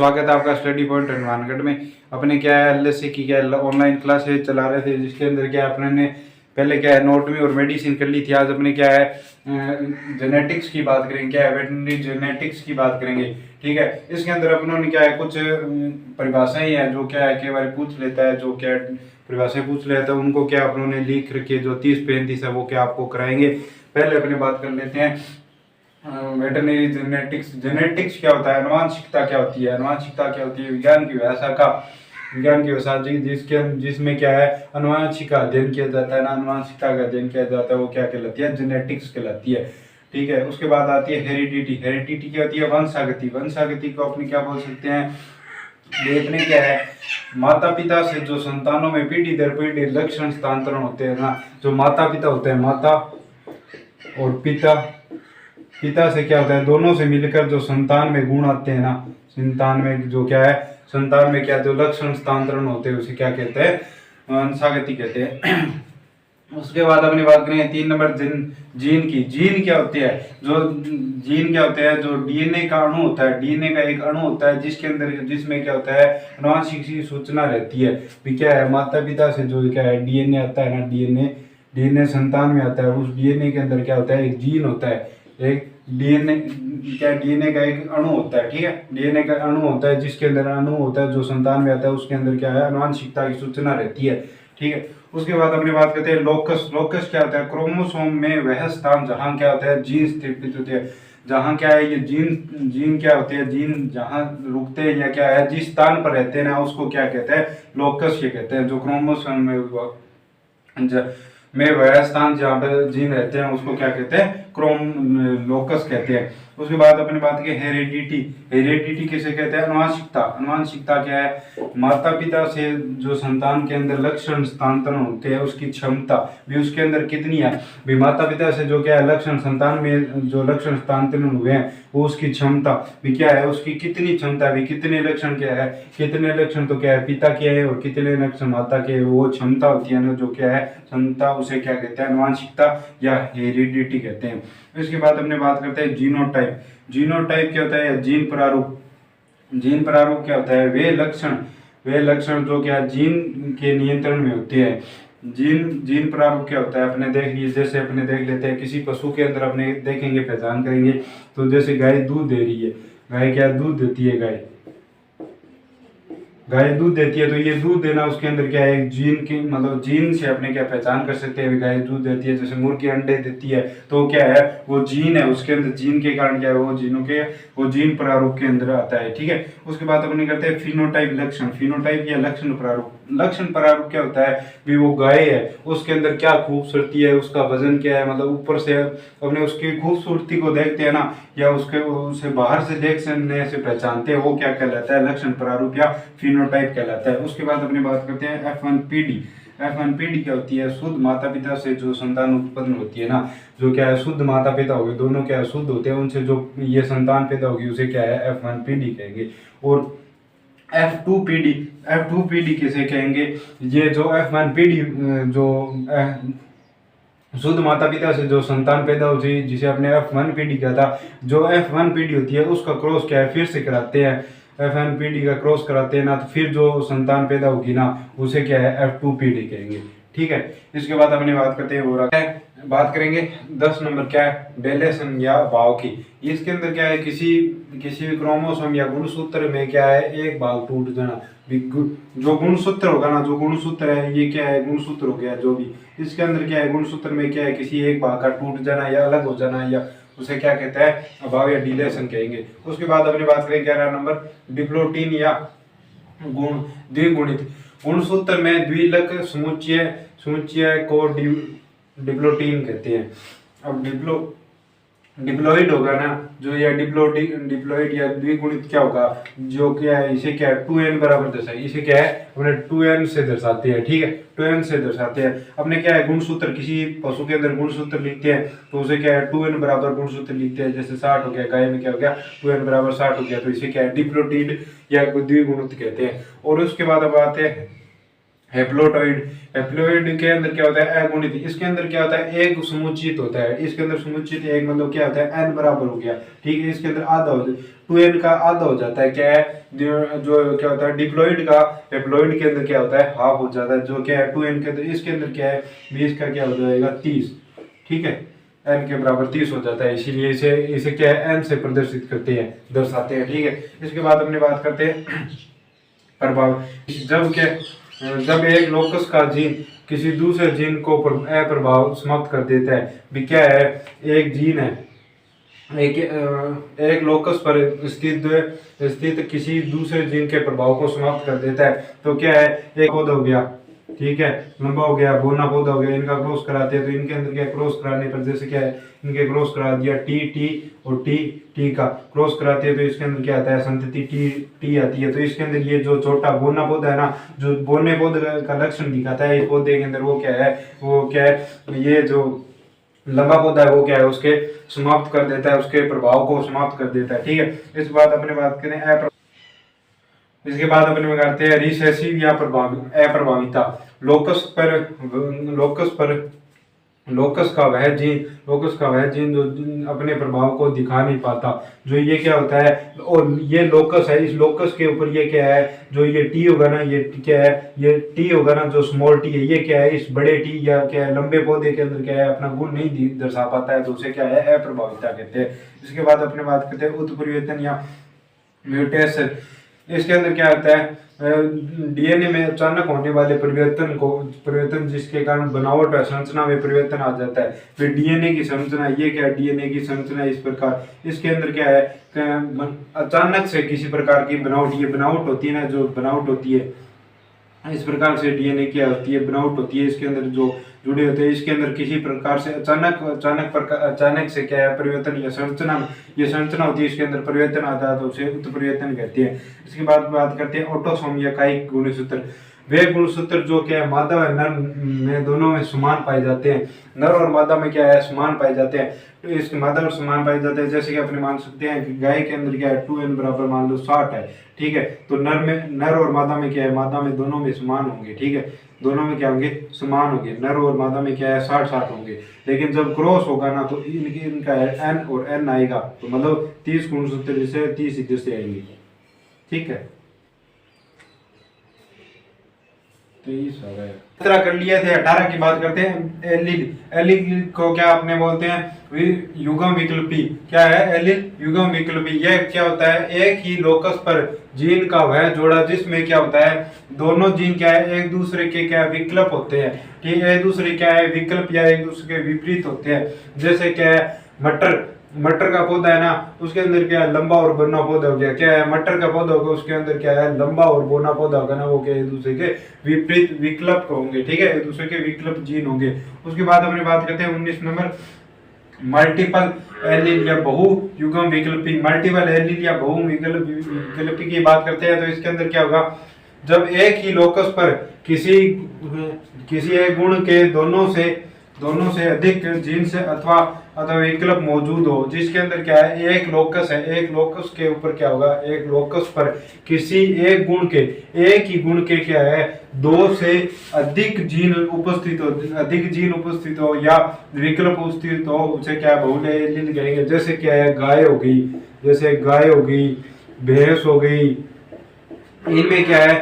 स्वागत है आपका स्टडी पॉइंट हनुमानगढ़ में। अपने क्या है एलएससी की क्या ऑनलाइन क्लासेज चला रहे थे, जिसके अंदर क्या है अपने ने पहले क्या है एनाटॉमी और मेडिसिन कर ली थी। आज अपने क्या है जेनेटिक्स की बात करेंगे, क्या है वेटरनरी जेनेटिक्स की बात करेंगे। ठीक है, इसके अंदर अपनों ने क्या है कुछ परिभाषाएं हैं जो क्या है कई बार पूछ लेता है, जो क्या परिभाषाएं पूछ लेता है उनको क्या अपनों ने लिख रखी है, जो 30-35 है वो क्या आपको कराएंगे। पहले अपने बात कर लेते हैं वेटरनरी जेनेटिक्स। जेनेटिक्स क्या होता है, अनुवांशिकता क्या होती है। अनुवांशिकता क्या होती है, विज्ञान की भाषा जिसमें क्या है अनुवांशिक का अध्ययन किया जाता है ना, अनुवांशिकता का अध्ययन किया जाता है वो क्या कहलाती है, जेनेटिक्स कहलाती है। ठीक है, उसके बाद आती है हेरिडिटी। हेरिडिटी क्या होती है, वंशागति। वंशागति को अपने क्या बोल सकते हैं, देखने क्या है माता पिता से जो संतानों में पीढ़ी दर पीढ़ी लक्षण स्थानांतरण होते हैं ना, जो माता पिता होते हैं, माता और पिता से क्या होता है, दोनों से मिलकर जो संतान में गुण आते हैं ना, संतान में जो क्या है, संतान में क्या जो लक्षण स्थानांतरण होते हैं उसे क्या कहते हैं, वंशागति कहते हैं। उसके बाद अपनी बात करें 3 नंबर जीन की। जीन क्या होते हैं, जो जीन क्या होते हैं, जो डीएनए का अणु होता है। डीएनए का एक अणु होता है जिसके अंदर जिसमें क्या होता है अनुवांशिक की सूचना रहती है। भी क्या है माता पिता से जो क्या है डीएनए आता है ना, डीएनए संतान में आता है। उस डीएनए के अंदर क्या होता है, एक जीन होता है, एक डीएनए क्या डीएनए का एक अणु होता है। ठीक है, डीएनए का अणु होता है जिसके अंदर अणु होता है जो संतान में आता है, उसके अंदर क्या है अनुवांशिकता की सूचना रहती है। ठीक है, उसके बाद अपनी बात करते हैं लोकस। लोकस क्या होता है, क्रोमोसोम में वह स्थान जहां क्या होता है जीन स्थित होते हैं, जहां क्या है ये जीन क्या होते हैं, जीन जहां रुकते हैं या क्या है जिस स्थान पर रहते हैं ना, उसको क्या कहते हैं, लोकस ये कहते हैं। जो क्रोमोसोम में वह स्थान जहाँ पर जीन रहते हैं उसको क्या कहते हैं, लोकस कहते हैं। उसके बाद अपने बात की हेरिडिटी। हेरिडिटी किसे कहते हैं, अनुवांशिकता। अनुवांशिकता क्या है, माता पिता से जो संतान के अंदर लक्षण स्थानांतरण होते हैं उसकी क्षमता भी उसके अंदर कितनी है। भी माता पिता से जो क्या है लक्षण संतान में जो लक्षण स्थानांतरण हुए हैं वो उसकी क्षमता भी क्या है, उसकी कितनी क्षमता भी, कितने लक्षण क्या है, कितने लक्षण तो क्या है पिता के है और कितने लक्षण माता के, वो क्षमता होती है ना जो क्या है क्षमता, उसे क्या कहते हैं अनुवांशिकता या हेरिडिटी कहते हैं। इसके बाद अपने बात करते हैं जीनोटाइप। जीनोटाइप क्या होता है, जीन प्रारूप। जीन प्रारूप क्या होता है, वे लक्षण जो क्या जीन के नियंत्रण में होते हैं। जीन प्रारूप क्या होता है, अपने देख लीजिए, जैसे अपने देख लेते हैं किसी पशु के अंदर अपने देखेंगे पहचान करेंगे, तो जैसे गाय दूध दे रही है, गाय क्या दूध देती है, गाय दूध देती है, तो ये दूध देना उसके अंदर क्या है, एक जीन की मतलब जीन से अपने क्या पहचान कर सकते हैं गाय दूध देती है। जैसे मुर्गी अंडे देती है तो क्या है वो जीन है, उसके अंदर जीन के कारण क्या है वो जीन प्रारूप के अंदर आता है। ठीक है, उसके बाद अपने करते हैं फिनोटाइप लक्षण। फिनोटाइप या लक्षण प्रारूप। लक्षण प्रारूप क्या होता है, भी वो गाय है उसके अंदर क्या खूबसूरती है, उसका वजन क्या है, मतलब ऊपर से अपने उसकी खूबसूरती को देखते हैं ना, या उसे बाहर से देखने से पहचानते हैं, वो क्या कहलाता है लक्षण प्रारूप या फिनोटाइप कहलाता है। उसके बाद अपनी बात करते हैं F1PD। F1PD क्या होती है, शुद्ध माता पिता से जो संतान उत्पन्न होती है ना, जो क्या है शुद्ध माता पिता होगी, दोनों क्या है शुद्ध होते हैं, उनसे जो ये संतान पैदा होगी उसे क्या है F1PD कहेंगे। और F2PD किसे कहेंगे, ये जो F1PD जो शुद्ध माता पिता से जो संतान पैदा होती है जिसे अपने F1PD कहा था, जो F1PD होती है उसका क्रॉस क्या है फिर से कराते हैं, F1PD का क्रॉस कराते हैं ना, तो फिर जो संतान पैदा होगी ना उसे क्या है F2PD कहेंगे। ठीक है, इसके बाद अपनी बात करते हैं वो बात करेंगे 10 नंबर क्या है डेलेशन या भाव की। इसके अंदर क्या है किसी भी क्रोमोसोम या गुणसूत्र में क्या है एक भाग टूट जाना। जो गुणसूत्र होगा ना, जो गुणसूत्र है ये क्या है गुणसूत्र हो गया, जो भी इसके अंदर क्या है गुणसूत्र में क्या है किसी एक भाग का टूट जाना या अलग हो जाना, या उसे क्या कहते हैं अभाव या डिलेशन कहेंगे। उसके बाद अपनी बात करें 11 नंबर डिप्लोटीन या द्विगुणित। गुणसूत्र में द्विलक समुच्चय को डिप्लोटीन कहते हैं। अब डिप्लॉइड होगा ना जो, या डिप्लॉइड या द्विगुणित क्या होगा, जो क्या है इसे क्या है 2n बराबर दर्शाए, इसे क्या है अपने 2n से दर्शाते हैं। ठीक है, 2n से दर्शाते हैं। अपने क्या है गुणसूत्र, किसी पशु के अंदर गुणसूत्र लिखते हैं तो उसे क्या है 2n बराबर गुणसूत्र लिखते हैं। जैसे 60 हो गया, गाय में क्या हो गया 2n बराबर 60 हो गया, तो इसे क्या है डिप्लोटिड या द्विगुणित कहते हैं। और उसके बाद अब आते हैं हेप्लोटॉइड, हेप्लोइड के अंदर क्या होता है अगुणित, इसके अंदर क्या होता है एक समुचित होता है, इसके अंदर समुचित एक मतलब क्या होता है n बराबर हो गया, ठीक है, इसके अंदर आधा हो जाए 2n का आधा हो जाता है, क्या है जो क्या होता है डिप्लॉइड का हेप्लोइड के अंदर क्या होता है हाफ हो जाता है, जो क्या है 2n के अंदर, इसके अंदर क्या है 20 का क्या हो जाएगा 30, ठीक है, n के बराबर 30 हो जाता है, इसीलिए इसे इसे क्या है n से प्रदर्शित करते हैं दर्शाते हैं, ठीक है। इसके बाद अपनी बात करते हैं प्रभाव, जब एक लोकस का जीन किसी दूसरे जीन को अप्रभाव समाप्त कर देता है, भी क्या है एक जीन है एक लोकस पर स्थित किसी दूसरे जीन के प्रभाव को समाप्त कर देता है, तो क्या है एक पौधा हो गया, ठीक है, लंबा हो गया, बोना पौधा हो गया, इनका क्रॉस कराते हैं तो इनके अंदर क्या क्रॉस कराने पर जैसे क्या है इनके क्रॉस करा दिया टी टी और टी टी का क्रॉस कराते हैं तो इसके अंदर क्या आता है संतति टी टी आती है, तो इसके अंदर ये जो छोटा बोना पौधा है ना, जो बोने पौधे का लक्षण दिखाता है इस पौधे के अंदर, वो क्या है ये जो लंबा पौधा है वो क्या है उसके समाप्त कर देता है, उसके प्रभाव को समाप्त कर देता है, ठीक है। इस बात अपने बात करें इसके बाद अपने करते हैं रिसेसिव या अप्रभाविता, लोकस का वह जीन जो अपने प्रभाव को दिखा नहीं पाता, जो ये क्या होता है, और ये लोकस है, इस लोकस के ऊपर ये क्या है जो ये टी होगा ना, ये क्या है ये टी होगा ना जो स्मॉल टी है, ये क्या है इस बड़े टी या क्या है लंबे पौधे के अंदर क्या है अपना गुण नहीं दर्शा पाता है, तो उसे क्या है अप्रभाविता कहते हैं। इसके बाद अपने बात करते हैं उत्परिवर्तन या म्यूटेशन, इसके अंदर क्या होता है डीएनए में अचानक होने वाले परिवर्तन जिसके कारण बनावट और संरचना में परिवर्तन आ जाता है, फिर डीएनए की संरचना, ये क्या है डीएनए की संरचना इस प्रकार, इसके अंदर क्या है अचानक से किसी प्रकार की बनावट, ये बनावट होती है ना, जो बनावट होती है इस प्रकार से डीएनए क्या होती है बनावट होती है, इसके अंदर जो जुड़े होते हैं, इसके अंदर किसी प्रकार से अचानक से क्या है परिवर्तन या संरचना होती है, इसके अंदर परिवर्तन आता है तो उसे उत्परिवर्तन कहते हैं। इसके बाद बात करते हैं ऑटोसोम या कायिक गुणसूत्र, वे गुणसूत्र जो क्या है मादा और नर में दोनों में समान पाए जाते हैं, नर और मादा में क्या है समान पाए जाते हैं, तो इसके मादा और समान पाए जाते हैं, जैसे कि अपने मान सकते हैं कि गाय के अंदर क्या है 2n बराबर मान लो 60 है, ठीक है, तो नर और मादा में क्या है मादा में दोनों में समान होंगे, ठीक है, दोनों में क्या होंगे समान होंगे, नर और मादा में क्या है 60-60 होंगे, लेकिन जब क्रॉस होगा ना तो इनका है n और n आएगा, तो मतलब 30 गुणसूत्र से 30 इधर से आएंगे, ठीक है, 23 हो गए। 17 कर लिए थे, 18 की बात करते हैं एलील को क्या आपने बोलते हैं युग्म विकल्पी, क्या है एलील युग्म विकल्पी, यह क्या होता है एक ही लोकस पर जीन का वह जोड़ा जिसमें क्या होता है दोनों जीन क्या है एक दूसरे के क्या विकल्प होते हैं, ठीक है, एक दूसरे क्या है विकल्प या एक दूसरे के विपरीत होते हैं, जैसे क्या है मटर का पौधा है ना, उसके अंदर क्या है लंबा और बोना पौधा हो गया, क्या है मटर का पौधा होगा उसके अंदर क्या है लंबा और बोना पौधा होगा ना, वो क्या एक दूसरे के विपरीत विकल्प होंगे, ठीक है, एक दूसरे के विकल्प जीन होंगे। उसके बाद अपनी बात करते हैं 19 नंबर मल्टीपल एलील या बहु युग्म विकल्पी, मल्टीपल एलील या बहु विकल्पी की बात करते हैं तो इसके अंदर क्या होगा जब एक ही लोकस पर किसी एक गुण के दोनों से अधिक जीन से अथवा विकल्प मौजूद हो, जिसके अंदर क्या है एक लोकस है, एक लोकस के ऊपर क्या होगा एक लोकस पर किसी एक ही गुण के क्या है दो से अधिक जीन उपस्थित हो या विकल्प उपस्थित हो, उसे क्या बहुल एलील कहेंगे। जैसे क्या है गाय हो गई भैंस हो गई, इनमें क्या है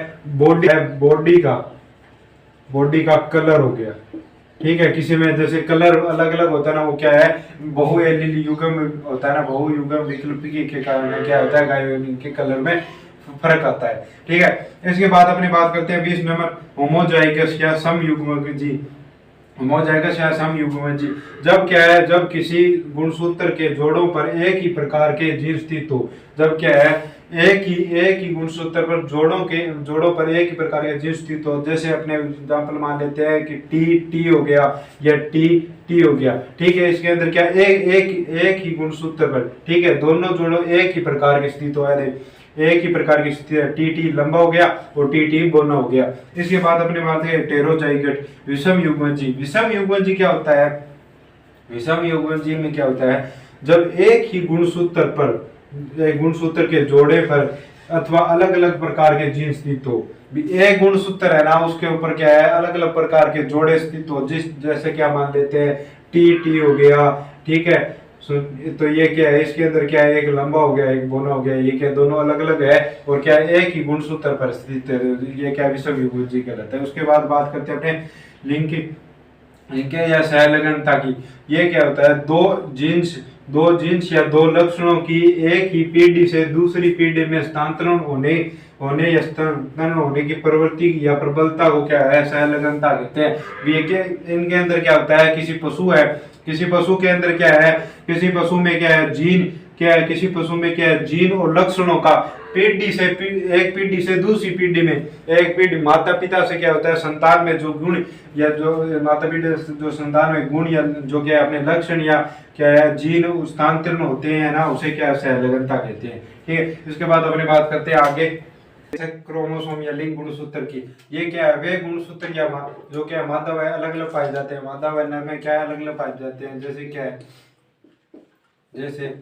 बॉडी का कलर हो गया, ठीक है, किसी में जैसे कलर अलग अलग होता है ना, वो क्या है बहु एलील युग्म होता है ना, बहु युग्म विकल्पी के कारण क्या होता है गाय के कलर में फर्क आता है, ठीक है। इसके बाद अपनी बात करते हैं 20 नंबर होमोजाइगस या समयुग्मजी, जब क्या है जब किसी गुणसूत्र के जोड़ों पर एक ही प्रकार के जीन स्थित हो, जब क्या है एक ही गुणसूत्र पर जोड़ों पर एक ही प्रकार के जीन स्थित हो, जैसे अपने एग्जांपल मान लेते हैं कि टी हो गया या टी हो गया, ठीक है, इसके अंदर क्या एक ही गुणसूत्र पर, ठीक है, दोनों जोड़ों एक ही प्रकार के स्थित हो, एक ही प्रकार की स्थिति है, टी लंबा हो गया और टी बोना हो गया। इसके बाद अपने बात है हेटेरोजाइगट विषम युग्मजी क्या होता है, विषम युग्मजी में क्या होता है जब एक ही गुणसूत्र के जोड़े पर अथवा अलग अलग प्रकार के जीन स्थित हो। एक गुणसूत्र है ना, उसके ऊपर क्या है, अलग अलग प्रकार के जोड़े स्थित हो, जिस जैसे क्या मान लेते हैं टी टी हो गया, ठीक है। तो ये क्या है, इसके अंदर क्या है, एक लंबा हो गया एक बोना हो गया, ये क्या दोनों अलग अलग है और क्या एक ही गुणसूत्र पर स्थित है, ये क्या विषमविभुजी कहलाता है। उसके बाद बात करते हैं अपने लिंक या सहलगनता की। ये क्या होता है, दो जीन्स या दो लक्षणों की एक ही पीढ़ी से दूसरी पीढ़ी में स्थानांतरण होने या स्थानांतरण होने की प्रवृत्ति या प्रबलता को क्या है, सहलगनता कहते हैं। ये क्या, इनके अंदर क्या होता है, किसी पशु के अंदर क्या है, किसी पशु में क्या है जीन, क्या है किसी पशु में क्या है जीन और लक्षणों का एक पीढ़ी से दूसरी पीढ़ी में, एक पीढ़ी माता पिता से क्या होता है संतान में जो गुण या जो माता पिता से जो संतान में गुण या जो क्या है अपने लक्षण या क्या है जीन स्थानांतरण होते हैं ना, उसे क्या सहलगनता कहते हैं। ठीक है, इसके बाद अपने बात करते हैं आगे क्रोमोसोम या लिंग गुणसूत्र की। ये क्या है, वे गुणसूत्र या जो क्या मादा व अलग अलग पाए जाते हैं, मादा व नर में क्या अलग अलग पाए जाते हैं। जैसे क्या है, जैसे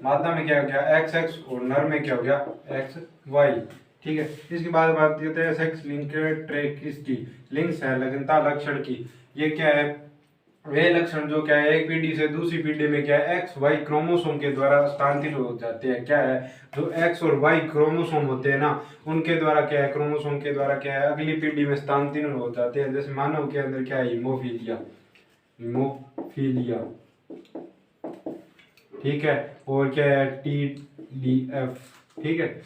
मादा में क्या हो गया एक्स एक्स और नर में क्या हो गया एक्स वाई। ठीक है, इसके बाद बात करते हैं सेक्स लिंक्ड ट्रेट की, लिंग सहलगनता लक्षण की। ये क्या है, वे लक्षण जो क्या है एक पीढ़ी से दूसरी पीढ़ी में क्या है एक्स वाई क्रोमोसोम के द्वारा स्थानांतरित हो जाते हैं। क्या है, जो एक्स और वाई क्रोमोसोम होते हैं ना, उनके द्वारा क्या है, क्रोमोसोम के द्वारा क्या है अगली पीढ़ी में स्थानांतरित हो जाते हैं। जैसे मानव के अंदर क्या है हीमोफीलिया, ठीक है, और क्या है TDF। ठीक है,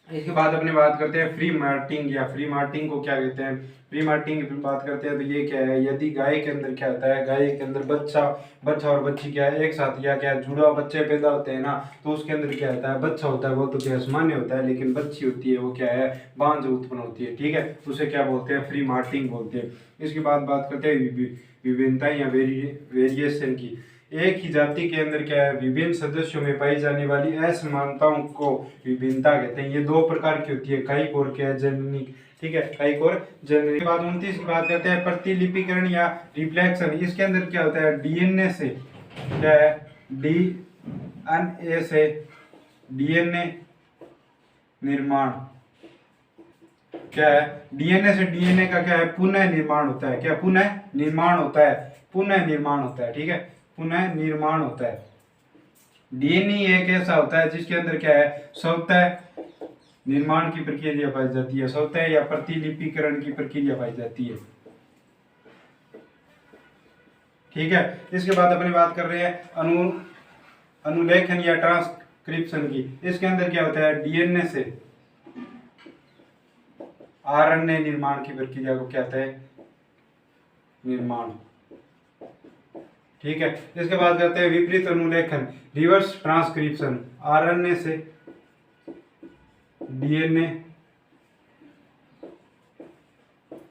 इसके बाद अपने बात करते हैं फ्री मार्टिंग को क्या कहते हैं। फ्री मार्टिंग की बात करते हैं तो ये क्या है, यदि गाय के अंदर क्या होता है, गाय के अंदर बच्चा और बच्ची क्या है एक साथ या क्या जुड़वा बच्चे पैदा होते हैं ना, तो उसके अंदर क्या होता है बच्चा होता है वो तो क्या सामान्य होता है, लेकिन बच्ची होती है वो क्या है बांझ उत्पन्न होती है। ठीक है, उसे क्या बोलते हैं, फ्री मार्टिंग बोलते हैं। इसके बाद बात करते हैं विभिन्नता या वेरिएशन की। एक ही जाति के अंदर क्या है विभिन्न सदस्यों में पाई जाने वाली असमानताओं को विभिन्नता कहते हैं। ये दो प्रकार की होती है, कायिक और क्या है जननिक। ठीक है, कायिक और जननिक। के बाद 29 की बात करते हैं प्रतिलिपिकरण या रिफ्लेक्शन। इसके अंदर क्या होता है, डीएनए से क्या है, डीएनए निर्माण क्या है, डीएनए से डीएनए का क्या है पुनः निर्माण होता है। क्या पुनः निर्माण होता है। ठीक है, पुनः निर्माण होता है। डीएनए एक ऐसा होता है जिसके अंदर क्या है स्वतः निर्माण की प्रक्रिया पाई जाती है, स्वतः या प्रतिलिपिकरण की प्रक्रिया पाई जाती है। ठीक है, इसके बाद अपनी बात कर रहे हैं अनुलेखन या ट्रांसक्रिप्शन की। इसके अंदर क्या होता है, डीएनए से आरएनए निर्माण की प्रक्रिया को क्या कहते हैं, निर्माण। ठीक है, इसके बाद करते हैं विपरीत अनुलेखन, रिवर्स ट्रांसक्रिप्शन। आरएनए से डीएनए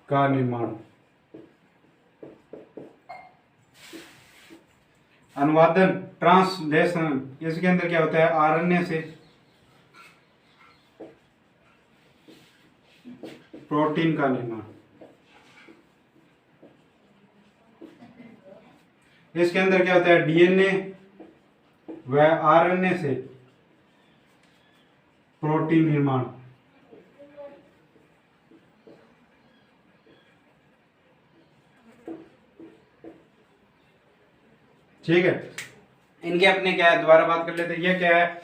का निर्माण। अनुवादन ट्रांसलेशन, इसके अंदर क्या होता है आरएनए से प्रोटीन का निर्माण। इसके अंदर क्या होता है डीएनए व आरएनए से प्रोटीन निर्माण। ठीक है, इनके अपने क्या है दोबारा बात कर लेते हैं। ये क्या है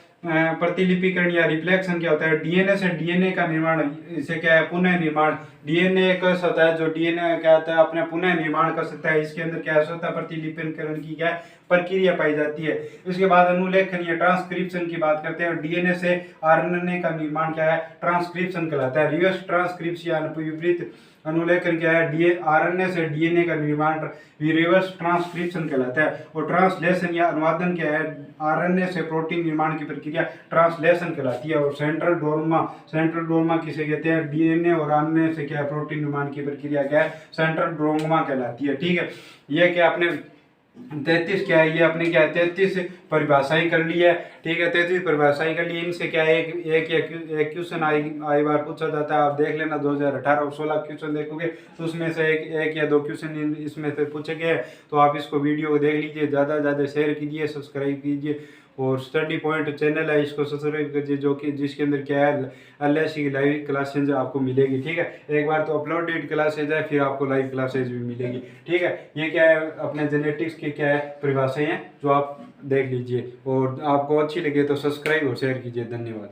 प्रतिलिपिकरण या रिफ्लेक्शन क्या होता है, डीएनए से डीएनए का निर्माण, इसे क्या है पुनः निर्माण। डीएनए कर सकता है, जो डीएनए क्या होता है अपने पुनः निर्माण कर सकता है। इसके अंदर क्या होता है प्रतिलिपिकरण की क्या प्रक्रिया पाई जाती है। इसके बाद अनुलेखन या ट्रांसक्रिप्शन की बात करते हैं। डीएनए से आरएनए का निर्माण क्या है ट्रांसक्रिप्शन कहलाता है। रिवर्स ट्रांसक्रिप्शन या विपरीत अनुलेखन क्या है आरएनए से डीएनए का निर्माण रिवर्स ट्रांसक्रिप्शन कहलाता है। और ट्रांसलेशन या अनुवादन क्या है, आरएनए से प्रोटीन निर्माण की प्रक्रिया ट्रांसलेशन कहलाती है। और सेंट्रल डोर्मा किसे कहते हैं, डीएनए और आरएनए से क्या है प्रोटीन निर्माण की प्रक्रिया क्या है सेंट्रल डोर्मा कहलाती है। ठीक है, ये क्या अपने 33 क्या है, ये अपने क्या है 33 परिभाषाएं कर ली है। ठीक है, 33 परिभाषाएं कर ली। इनसे क्या है एक क्वेश्चन आई बार पूछा जाता है। आप देख लेना 2018 और 16 क्वेश्चन देखोगे तो उसमें से एक या दो क्वेश्चन इसमें से पूछे गए। तो आप इसको वीडियो को देख लीजिए, ज़्यादा से ज़्यादा शेयर कीजिए, सब्सक्राइब कीजिए और स्टडी पॉइंट चैनल है, इसको सब्सक्राइब कीजिए, जो कि जिसके अंदर क्या है LIC की लाइव क्लासेज आपको मिलेगी। ठीक है, एक बार तो अपलोडेड क्लासेज है, फिर आपको लाइव क्लासेज भी मिलेगी। ठीक है, ये क्या है अपने जेनेटिक्स की क्या है परिभाषाएं हैं, जो आप देख लीजिए, और आपको अच्छी लगे तो सब्सक्राइब और शेयर कीजिए। धन्यवाद।